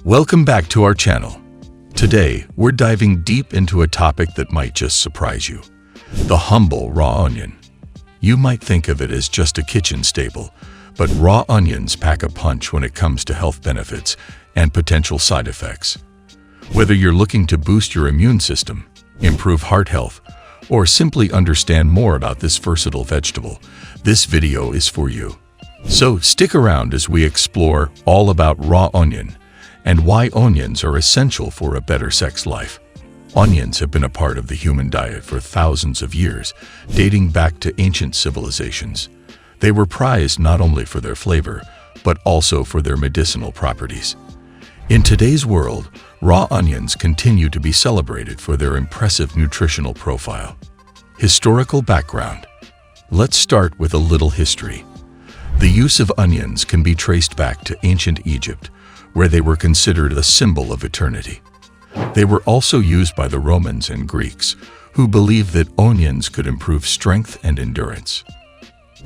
Welcome back to our channel. Today, we're diving deep into a topic that might just surprise you. The humble raw onion. You might think of it as just a kitchen staple, but raw onions pack a punch when it comes to health benefits and potential side effects. Whether you're looking to boost your immune system, improve heart health, or simply understand more about this versatile vegetable, this video is for you. So stick around as we explore all about raw onion and why onions are essential for a better sex life. Onions have been a part of the human diet for thousands of years, dating back to ancient civilizations. They were prized not only for their flavor, but also for their medicinal properties. In today's world, raw onions continue to be celebrated for their impressive nutritional profile. Historical background. Let's start with a little history. The use of onions can be traced back to ancient Egypt, where they were considered a symbol of eternity. They were also used by the Romans and Greeks, who believed that onions could improve strength and endurance.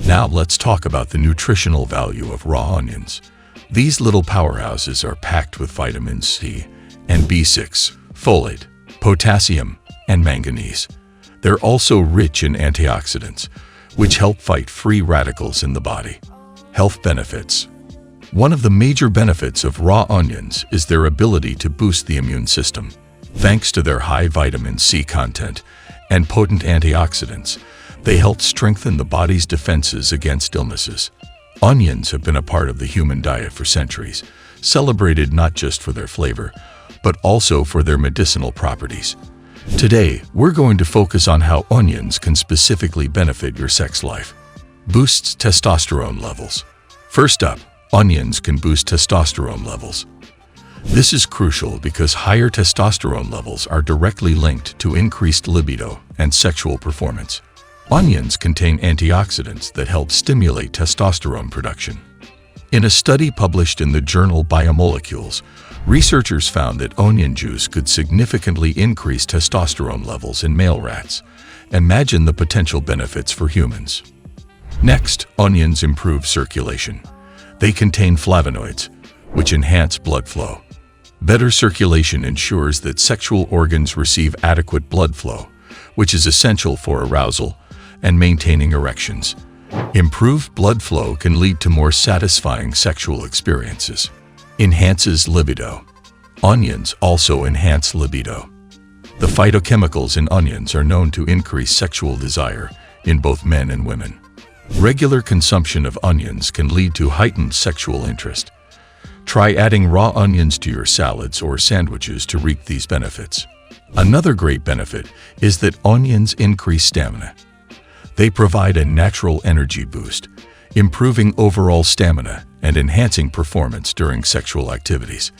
Now let's talk about the nutritional value of raw onions. These little powerhouses are packed with vitamin C and B6, folate, potassium, and manganese. They're also rich in antioxidants, which help fight free radicals in the body. Health benefits. One of the major benefits of raw onions is their ability to boost the immune system. Thanks to their high vitamin C content and potent antioxidants, they help strengthen the body's defenses against illnesses. Onions have been a part of the human diet for centuries, celebrated not just for their flavor, but also for their medicinal properties. Today, we're going to focus on how onions can specifically benefit your sex life. Boosts testosterone levels. First up, onions can boost testosterone levels. This is crucial because higher testosterone levels are directly linked to increased libido and sexual performance. Onions contain antioxidants that help stimulate testosterone production. In a study published in the journal Biomolecules, researchers found that onion juice could significantly increase testosterone levels in male rats. Imagine the potential benefits for humans. Next, onions improve circulation. They contain flavonoids, which enhance blood flow. Better circulation ensures that sexual organs receive adequate blood flow, which is essential for arousal and maintaining erections. Improved blood flow can lead to more satisfying sexual experiences. Enhances libido. Onions also enhance libido. The phytochemicals in onions are known to increase sexual desire in both men and women. Regular consumption of onions can lead to heightened sexual interest. Try adding raw onions to your salads or sandwiches to reap these benefits. Another great benefit is that onions increase stamina. They provide a natural energy boost, improving overall stamina and enhancing performance during sexual activities.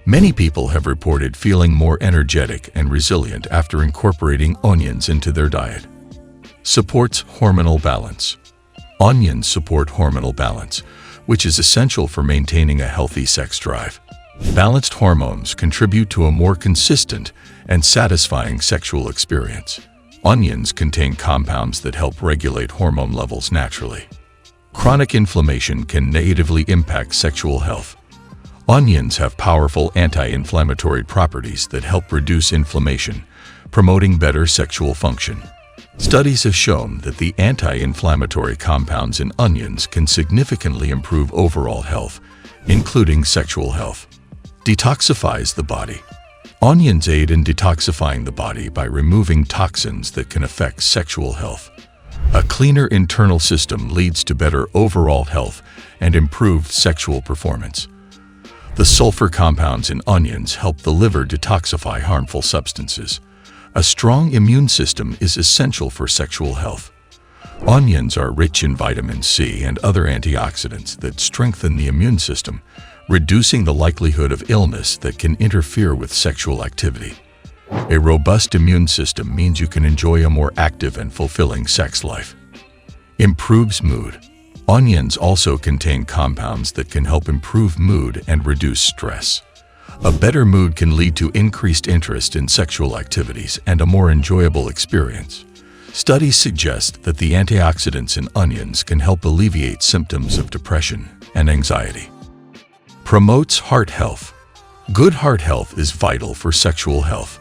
Many people have reported feeling more energetic and resilient after incorporating onions into their diet. Supports hormonal balance. Onions support hormonal balance, which is essential for maintaining a healthy sex drive. Balanced hormones contribute to a more consistent and satisfying sexual experience. Onions contain compounds that help regulate hormone levels naturally. Chronic inflammation can negatively impact sexual health. Onions have powerful anti-inflammatory properties that help reduce inflammation, promoting better sexual function. Studies have shown that the anti-inflammatory compounds in onions can significantly improve overall health, including sexual health. Detoxifies the body. Onions aid in detoxifying the body by removing toxins that can affect sexual health. A cleaner internal system leads to better overall health and improved sexual performance. The sulfur compounds in onions help the liver detoxify harmful substances. A strong immune system is essential for sexual health. Onions are rich in vitamin C and other antioxidants that strengthen the immune system, reducing the likelihood of illness that can interfere with sexual activity. A robust immune system means you can enjoy a more active and fulfilling sex life. Improves mood. Onions also contain compounds that can help improve mood and reduce stress. A better mood can lead to increased interest in sexual activities and a more enjoyable experience. Studies suggest that the antioxidants in onions can help alleviate symptoms of depression and anxiety. Promotes heart health. Good heart health is vital for sexual health.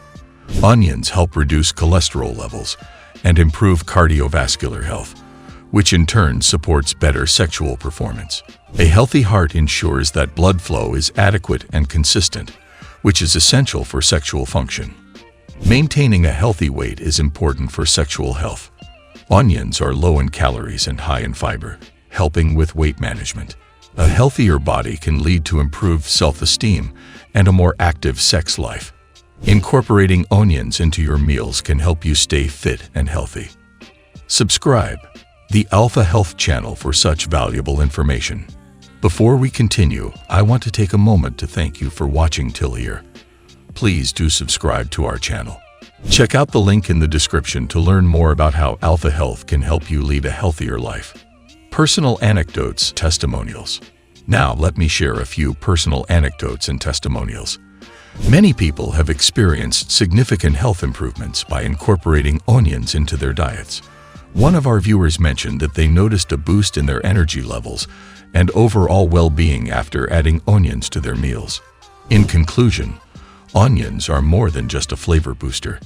Onions help reduce cholesterol levels and improve cardiovascular health, which in turn supports better sexual performance. A healthy heart ensures that blood flow is adequate and consistent, which is essential for sexual function. Maintaining a healthy weight is important for sexual health. Onions are low in calories and high in fiber, helping with weight management. A healthier body can lead to improved self-esteem and a more active sex life. Incorporating onions into your meals can help you stay fit and healthy. Subscribe the Alpha Health channel for such valuable information. Before we continue, I want to take a moment to thank you for watching till here. Please do subscribe to our channel. Check out the link in the description to learn more about how Alpha Health can help you lead a healthier life. Personal anecdotes, testimonials. Now let me share a few personal anecdotes and testimonials. Many people have experienced significant health improvements by incorporating onions into their diets. One of our viewers mentioned that they noticed a boost in their energy levels and overall well-being after adding onions to their meals. In conclusion, onions are more than just a flavor booster.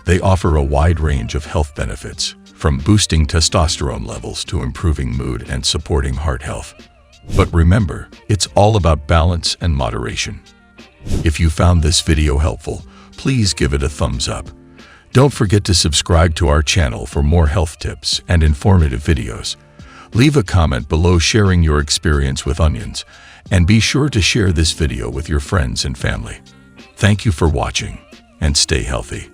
They offer a wide range of health benefits, from boosting testosterone levels to improving mood and supporting heart health. But remember, it's all about balance and moderation. If you found this video helpful, please give it a thumbs up. Don't forget to subscribe to our channel for more health tips and informative videos. Leave a comment below sharing your experience with onions, and be sure to share this video with your friends and family. Thank you for watching, and stay healthy.